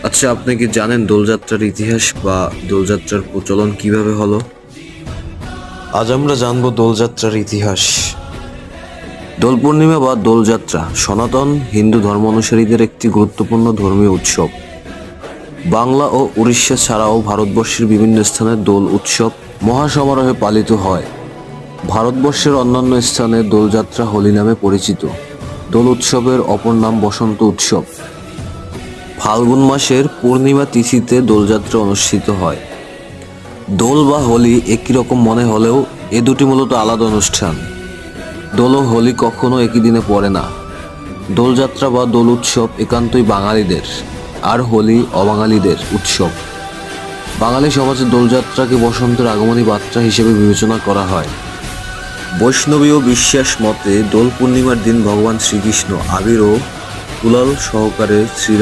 আচ্ছা, আপনি কি জানেন দোলযাত্রার ইতিহাস বা দোলযাত্রার প্রচলন কিভাবে হলো? আজ আমরা জানব দোলযাত্রার ইতিহাস। দোল পূর্ণিমা বা দোলযাত্রা সনাতন হিন্দু ধর্ম অনুসারীদের একটি গুরুত্বপূর্ণ ধর্মীয় উৎসব। বাংলা ও উড়িষ্যা ছাড়াও ভারতবর্ষের বিভিন্ন স্থানে দোল উৎসব মহাসমারোহে পালিত হয়। ভারতবর্ষের অন্যান্য স্থানে দোলযাত্রা হোলি নামে পরিচিত। দোল উৎসবের অপর নাম বসন্ত উৎসব। ফাল্গুন মাসের পূর্ণিমা তিথিতে দোলযাত্রা অনুষ্ঠিত হয়। দোল বা হোলি একই রকম মনে হলেও এ দুটি মূলত আলাদা অনুষ্ঠান। দোল ও হোলি কখনো একই দিনে পড়ে না। দোলযাত্রা বা দোল উৎসব একান্তই বাঙালিদের, আর হোলি অবাঙালিদের উৎসব। বাঙালি সমাজে দোলযাত্রাকে বসন্তের আগমনী বার্তা হিসেবে বিবেচনা করা হয়। বৈষ্ণবীয় বিশ্বাস মতে দোল পূর্ণিমার দিন ভগবান শ্রীকৃষ্ণ আবির ও কুলাল সহকারে শ্রীরাধা